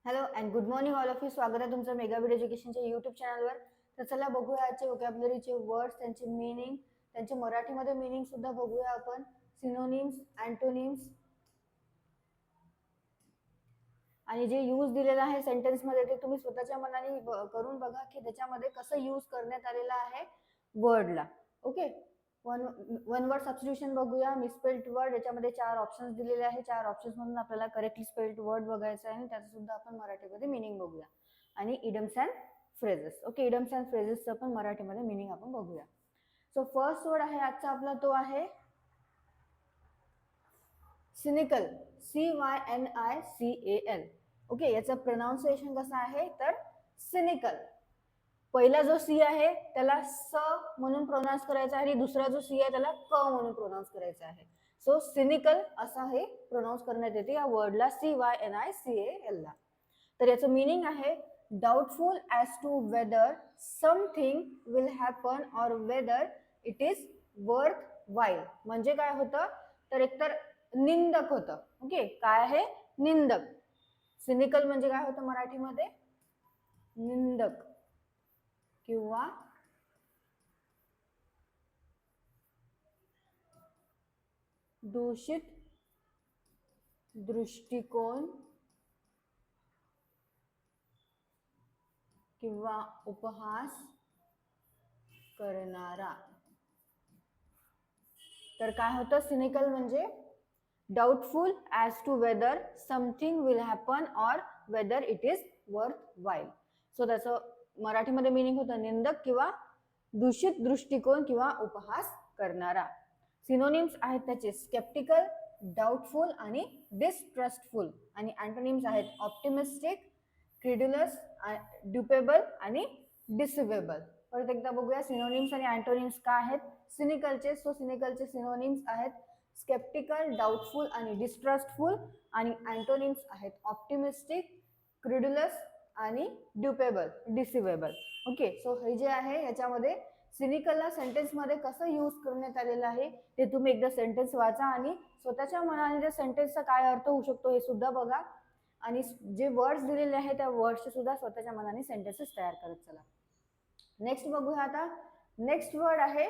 Hello and good morning all of you. स्वागत आहे तुमचं मेगाबिट एज्युकेशनच्या यूट्यूब चॅनलवर. तर चला बघूया आजचे व्होकॅब्युलरीचे वर्ड्स, त्यांचे मीनिंग, त्यांचे मराठीमध्ये मीनिंग सुद्धा बघूया आपण. सिनोनिम्स, अँटोनिम्स आणि जे यूज दिलेलं आहे सेंटेन्समध्ये ते तुम्ही स्वतःच्या मनाने करून बघा की त्याच्यामध्ये कसं यूज करण्यात आलेलं आहे वर्डला. ओके, वन वर्ड सबस्टिट्यूशन बघूया. मिसस्पेल्ड वर्ड, याच्यामध्ये 4 ऑप्शन्स दिलेले आहे. 4 ऑप्शन्स मधून आपल्याला करेक्टली स्पेल्ड वर्ड बघायचा आहे आणि त्याचं सुद्धा आपण मराठीमध्ये मीनिंग बघूया. आणि इडम्स अँड फ्रेजेस. ओके, इडम्स अँड फ्रेजेसचं पण मराठीमध्ये मीनिंग आपण बघूया. सो फर्स्ट वर्ड आहे आजचा आपला, तो आहे सिनिकल. CYNICAL. ओके, याचं प्रोनाउन्सिएशन कसं आहे तर सिनिकल. पहिला जो सी आहे त्याला स म्हणून प्रोनाउन्स करायचा आहे आणि दुसरा जो सी आहे त्याला क म्हणून प्रोनाउन्स करायचा आहे. सो सिनिकल असं हे प्रोनाउन्स करण्यात येते या वर्डला, CYNICAL ला. तर याचं मीनिंग आहे doubtful as to whether something will happen or whether it is worthwhile. म्हणजे काय होतं तर एकतर निंदक होतं. ओके, काय आहे निंदक. सिनिकल म्हणजे काय होतं मराठीमध्ये निंदक किंवा दूषित दृष्टिकोन किंवा उपहास करणारा. तर काय होतं सिनिकल म्हणजे doubtful as to whether something will happen or whether it is worthwhile. So त्याचं मराठीमध्ये मीनिंग होतं निंदक किंवा दूषित दृष्टिकोन किंवा उपहास करणारा. सिनोनिम्स आहेत त्याचे स्केप्टिकल, डाऊटफुल आणि डिस्ट्रस्टफुल. आणि अँटोनिम्स आहेत ऑप्टिमिस्टिक, क्रेड्युलस, ड्युपेबल आणि डिसिवेबल. परत एकदा बघूया सिनोनिम्स आणि अँटोनिम्स काय आहेत सिनिकलचे. सो सिनिकलचे सिनोनिम्स आहेत स्केप्टिकल, डाऊटफुल आणि डिस्ट्रस्टफुल. आणि अँटोनिम्स आहेत ऑप्टिमिस्टिक, क्रेड्युलस आणि ड्युपेबल, डिसिवेबल. ओके, सो हे जे आहे याच्यामध्ये सिनिकलला सेंटेन्समध्ये कसं यूज करण्यात आलेलं आहे ते तुम्ही एकदा सेंटेन्स वाचा आणि स्वतःच्या मनाने त्या सेंटेन्सचा काय अर्थ होऊ शकतो हे सुद्धा बघा. आणि जे वर्ड्स दिलेले आहेत त्या वर्ड्सचे सुद्धा स्वतःच्या मनाने सेंटेन्सेस तयार करत चला. नेक्स्ट बघूया आता. नेक्स्ट वर्ड आहे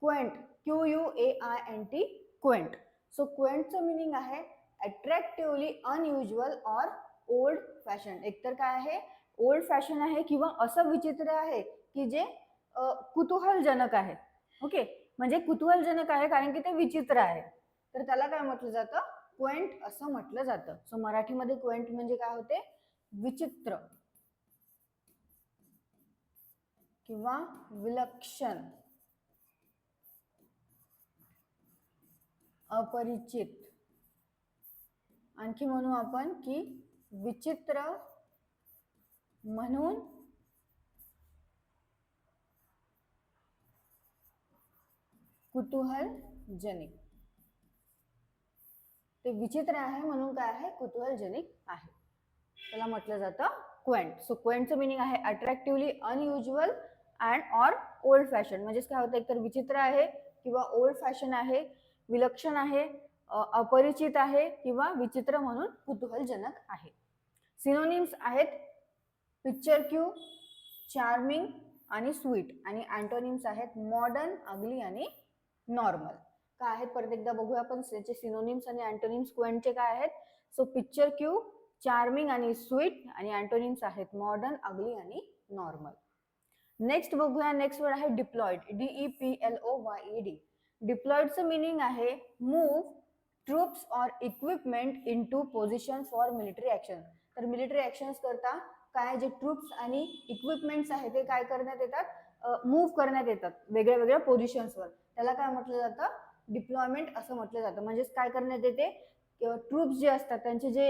क्वेंट. QUAINT, quaint. सो क्वेंटचं मिनिंग आहे attractively unusual or old fashion. एकतर काय आहे ओल्ड फॅशन आहे किंवा असं विचित्र आहे की जे कुतूहलजनक आहे. ओके, म्हणजे कुतूहलजनक आहे कारण की ते विचित्र आहे, तर त्याला काय म्हटलं जातं क्वेंट असं म्हटलं जातं. सो मराठीमध्ये क्वेंट म्हणजे काय होते विचित्र किंवा विलक्षण, अपरिचित. आणखी म्हणू आपण की विचित्र म्हणून कुतूहलजनक. ते विचित्र आहे म्हणून काय आहे कुतूहलजनक आहे, त्याला म्हटलं जातं क्वेंट. सो क्वेंटचं मिनिंग आहे attractively unusual and or old fashion. म्हणजेच काय होतं एकतर विचित्र आहे किंवा ओल्ड फॅशन आहे, विलक्षण आहे, अपरिचित आहे किंवा विचित्र म्हणून कुतूहलजनक आहे. सिनोनिम्स आहेत पिक्चरक्यू, चार्मिंग आणि स्वीट. आणि अँटोनिम्स आहेत मॉडर्न, अगली आणि नॉर्मल. काय आहेत परत एकदा बघूया आपण त्याचे सिनोनिम्स आणि अँटोनिम्स क्वेंटचे काय आहेत. सो पिक्चरक्यू, चार्मिंग आणि स्वीट. आणि अँटोनिम्स आहेत मॉडर्न, अगली आणि नॉर्मल. नेक्स्ट बघूया. नेक्स्ट वर्ड आहे डिप्लॉयड. DEPLOYED. डिप्लॉयडचं मिनिंग आहे move troops or equipment into position for military action. तर मिलिटरी ऍक्शन्स करता काय जे ट्रूप्स आणि इक्विपमेंट्स आहेत ते काय करण्यात येतात मूव्ह करण्यात येतात वेगळ्या वेगळ्या पोझिशन्सवर. त्याला काय म्हटलं जातं डिप्लॉयमेंट असं म्हटलं जातं. म्हणजेच काय करण्यात येते ट्रूप्स जे असतात त्यांचे जे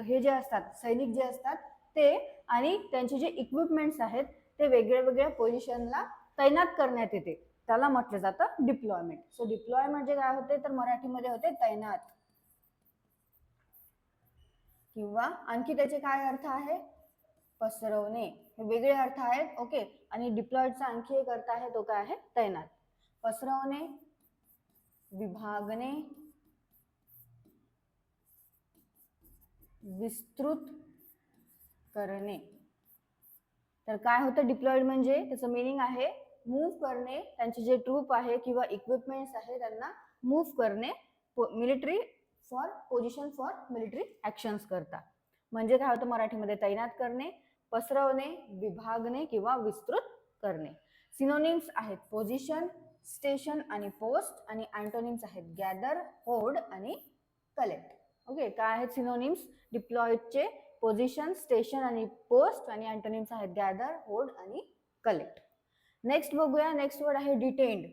हे जे असतात सैनिक जे असतात ते आणि त्यांचे जे इक्विपमेंट्स आहेत ते वेगळ्या वेगळ्या पोझिशनला तैनात करण्यात येते, त्याला म्हटलं जातं डिप्लॉयमेंट. सो डिप्लॉय म्हणजे काय होते तर मराठीमध्ये होते तैनात किंवा आणखी त्याचे काय अर्थ आहे पसरवणे, हे वेगळे अर्थ आहेत. ओके, आणि डिप्लॉयडचा आणखी एक अर्थ आहे तो काय आहे तैनात. पसरवणे, विभागणे, विस्तृत करणे. तर काय होतं डिप्लॉइड म्हणजे त्याचं मिनिंग आहे मूव्ह करणे, त्यांचे जे ट्रूप आहे किंवा इक्विपमेंट्स आहे त्यांना मूव्ह करणे military for position for military actions करता. म्हणजे काय होतं मराठीमध्ये तैनात करणे, पसरवणे, विभागणे किंवा विस्तृत करणे. सिनोनिम्स आहेत पोझिशन, स्टेशन आणि पोस्ट, आणि अँटोनिम्स आहेत गॅदर, होल्ड आणि कलेक्ट. ओके, काय आहेत सिनोनिम्स डिप्लॉइडचे? पोझिशन, स्टेशन आणि पोस्ट, आणि अँटोनिम्स आहेत गॅदर, होल्ड आणि कलेक्ट. नेक्स्ट बघूया, नेक्स्ट वर्ड आहे डिटेन्ड.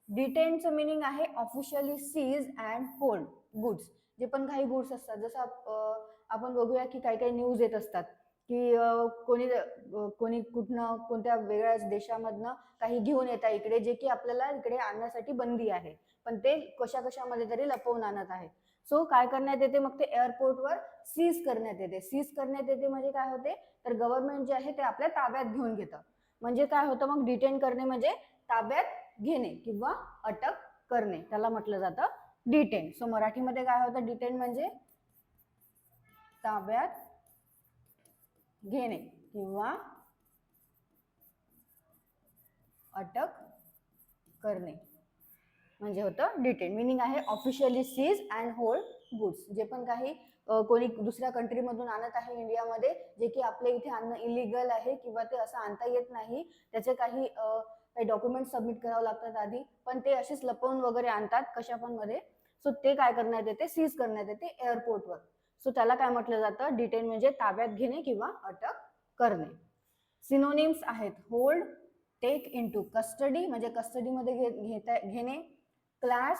डिटेन्डचं मिनिंग आहे officially seize and hold goods. जे पण काही गुड्स असतात, जसं आपण बघूया की काही काही न्यूज येत असतात की कोणी कुठनं कोणत्या वेगळ्या देशामधनं काही घेऊन येतात इकडे, जे की आपल्याला इकडे आणण्यासाठी बंदी आहे, पण ते कशामध्ये तरी लपवून आणत आहे. सो काय करण्यात येते मग ते एअरपोर्टवर सीज करण्यात येते. सीज करण्यात येते म्हणजे काय होते, तर गव्हर्नमेंट जे आहे ते आपल्या ताब्यात घेऊन घेतं. म्हणजे काय होतं मग डिटेन करणे म्हणजे ताब्यात घेणे किंवा अटक करणे, त्याला म्हटलं जातं डिटेन. सो मराठीमध्ये काय होतं डिटेन म्हणजे ताब्यात घेणे किंवा अटक करणे म्हणजे होतं डिटेन. मिनिंग आहे officially seize and hold goods. जे पण काही कोणी दुसऱ्या कंट्रीमधून आणत आहे इंडियामध्ये, जे की आपल्या इथे आणणं इलिगल आहे किंवा ते असं आणता येत नाही, त्याचे काही डॉक्युमेंट सबमिट करावं लागतात आधी, पण ते असेच लपवून वगैरे आणतात कशा पण मध्ये. सो ते काय करण्यात येते, सीज करण्यात येते एअरपोर्टवर. सो त्याला काय म्हटलं जातं डिटेन म्हणजे ताब्यात घेणे किंवा अटक करणे. सिनोनिम्स आहेत होल्ड, टेक इनटू कस्टडी म्हणजे कस्टडीमध्ये घेणे, क्लॅश,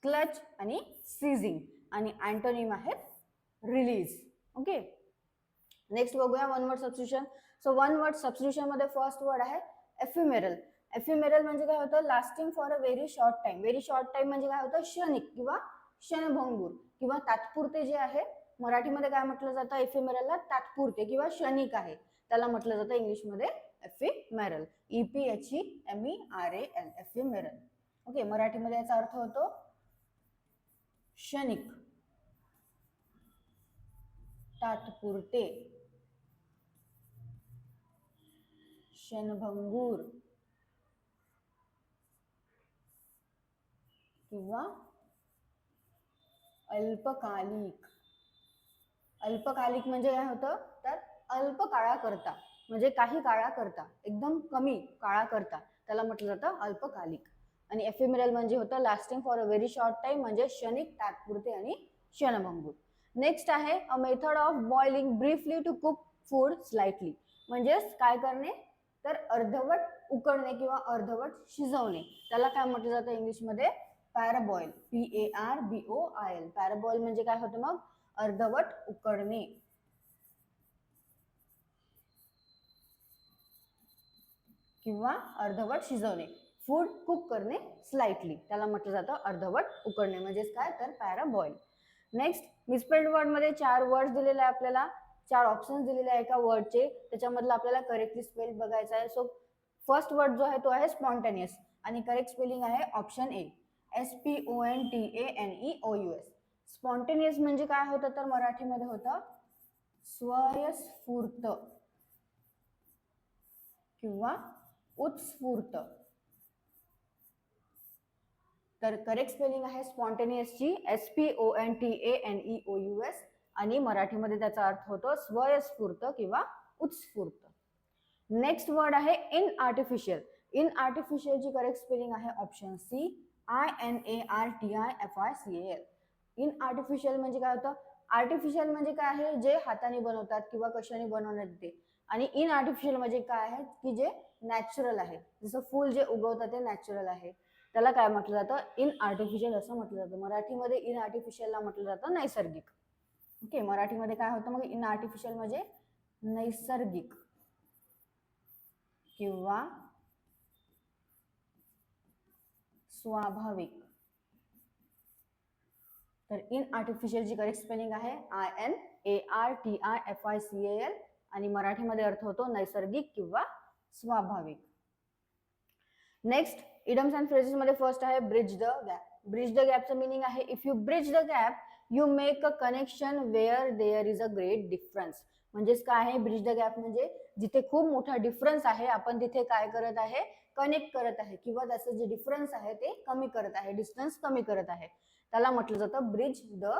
क्लच आणि सीझिंग, आणि अँटोनिम आहेत रिलीज. ओके, नेक्स्ट बघूया one word substitution. So one word substitution मध्ये फर्स्ट वर्ड आहे एफिमेरल. एफिमेरल म्हणजे काय होतं, lasting for a very short time. Very short time म्हणजे काय होतं, क्षणिक किंवा क्षणभंगूर किंवा तात्पुरते जे आहे. मराठीमध्ये काय म्हटलं जातं एफिमेरलला, तात्पुरते किंवा क्षणिक आहे, त्याला म्हटलं जातं इंग्लिशमध्ये एफिमेरल. EPHEMERAL ephemeral. ओके, मराठीमध्ये याचा अर्थ होतो क्षणिक, तात्पुरते, क्षणभंगूर किंवा अल्पकालिक. अल्पकालिक म्हणजे काय होतं, तर अल्प काळाकरता म्हणजे काही काळाकरता, एकदम कमी काळाकरता, त्याला म्हटलं जातं अल्पकालिक. आणि एफिमेरल म्हणजे होतं lasting for a very short time म्हणजे क्षणिक, तात्पुरते आणि क्षणभंगूर. नेक्स्ट आहे a method of boiling briefly to cook food slightly. म्हणजेच काय करणे, तर अर्धवट उकडणे किंवा अर्धवट शिजवणे, त्याला काय म्हटलं जातं इंग्लिशमध्ये पॅराबॉईल. PARBOIL. पॅराबॉईल म्हणजे काय होतं मग, अर्धवट उकडणे किंवा अर्धवट शिजवणे. फूड कुक करणे स्लाइटली, त्याला म्हटलं जातं अर्धवट उकडणे म्हणजेच काय, तर पॅराबॉईल. नेक्स्ट मिसस्पेल्ड वर्ड मध्ये 4 वर्ड्स दिलेले आहे आपल्याला, 4 ऑप्शन्स दिलेले आहे एका वर्डचे, त्याच्यामधलं आपल्याला करेक्टली स्पेल बघायचं आहे. सो फर्स्ट वर्ड जो आहे तो आहे स्पॉन्टेनियस, आणि करेक्ट स्पेलिंग आहे ऑप्शन ए, SPONTANEOUS. स्पॉन्टेनियस म्हणजे काय होतं, तर मराठीमध्ये होतं स्वयस्फूर्त किंवा उत्स्फूर्त. तर करेक्ट स्पेलिंग आहे स्पॉन्टेनियसची SPONTANEOUS, आणि मराठीमध्ये त्याचा अर्थ होतो स्वयस्फूर्त किंवा उत्स्फूर्त. नेक्स्ट वर्ड आहे इन आर्टिफिशियल. इन आर्टिफिशियलची करेक्ट स्पेलिंग आहे option C, INARTIFICAL. Inartificial म्हणजे काय होतं, आर्टिफिशियल म्हणजे काय आहे, जे हाताने बनवतात किंवा कशाने बनवण्यात येते, आणि इन आर्टिफिशियल म्हणजे काय आहे की जे नॅचरल आहे, जसं फूल जे उगवतं ते नॅचरल आहे, त्याला काय म्हटलं जातं, इन आर्टिफिशियल असं म्हटलं जातं. मराठीमध्ये इन आर्टिफिशियलला म्हटलं जातं नैसर्गिक. ओके, मराठीमध्ये काय होतं मग इन आर्टिफिशियल म्हणजे नैसर्गिक किंवा स्वाभाविक. तर इन आर्टिफिशियलची करेक्ट स्पेलिंग आहे INARTIFICAL, आणि मराठीमध्ये अर्थ होतो नैसर्गिक किंवा स्वाभाविक. नेक्स्ट इडम्स अँड फ्रेजेस मध्ये फर्स्ट आहे bridge the gap. Bridge the गॅपचं मिनिंग आहे if you bridge the gap you make a connection where there is a great difference. म्हणजेच काय आहे ब्रिज द गॅप म्हणजे जिथे खूप मोठा डिफरन्स आहे आपण तिथे काय करत आहे, कनेक्ट करत आहे किंवा त्याचं जे डिफरन्स आहे ते कमी करत आहे, डिस्टन्स कमी करत आहे, त्याला म्हटलं जातं ब्रिज द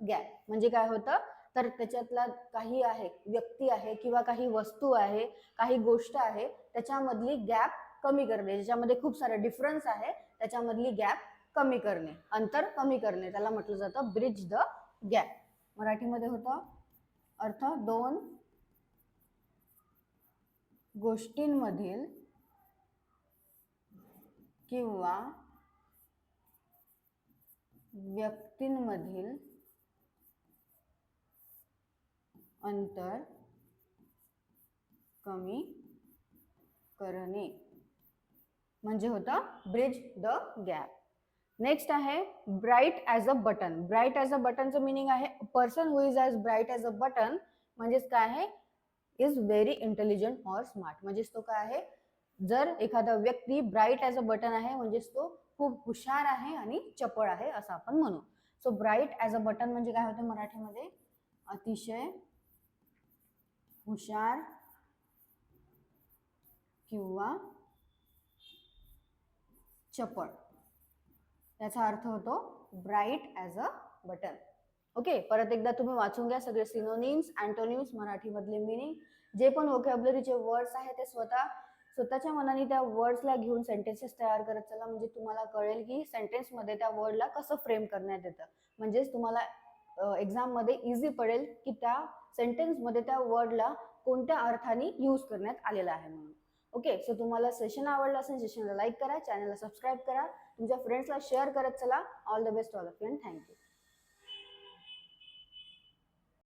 गॅप. म्हणजे काय होतं तर त्याच्यातला काही आहे, व्यक्ती आहे किंवा काही वस्तू आहे, काही गोष्ट आहे, त्याच्यामधली गॅप कमी करणे, ज्याच्यामध्ये खूप सारा डिफरन्स आहे त्याच्यामधली गॅप कमी करणे, अंतर कमी करणे, त्याला म्हटलं जातं ब्रिज द गॅप. मराठीमध्ये होतं अर्थ दोन गोष्टींमधील किंवा व्यक्तींमधील अंतर कमी करणे म्हणजे होतं ब्रिज द गॅप. नेक्स्ट आहे bright as a button. Bright as a बटनचं मिनिंग आहे person who is as bright as a button, म्हणजेच काय आहे is very intelligent or smart. म्हणजेच तो काय आहे, जर एखादा व्यक्ती ब्राईट ॲज अ बटन आहे म्हणजेच तो खूप हुशार आहे आणि चपळ आहे असं आपण म्हणू. So bright as a button म्हणजे काय होतं मराठीमध्ये, अतिशय हुशार किंवा चपळ, त्याचा अर्थ होतो bright as a button. Okay, परत एकदा तुम्ही वाचून घ्या सगळे सिनोनिम्स, अँटोनिम्स, मराठीमधले मिनिंग, जे पण व्होकॅब्युलरीचे वर्ड्स आहेत ते स्वतःच्या मनाने त्या वर्ड्सला घेऊन सेंटेन्सेस तयार करत चला, म्हणजे तुम्हाला कळेल की सेंटेन्समध्ये त्या वर्डला कसं फ्रेम करण्यात येतं. म्हणजेच तुम्हाला एक्झाममध्ये इझी पडेल की त्या सेंटेन्समध्ये त्या वर्डला कोणत्या अर्थाने यूज करण्यात आलेला आहे म्हणून. ओके, सो तुम्हाला सेशन आवडलं असेल, सेशनला लाईक करा, चॅनलला सबस्क्राईब करा, तुमच्या फ्रेंड्सला शेअर करत चला. All the best all of you and thank you.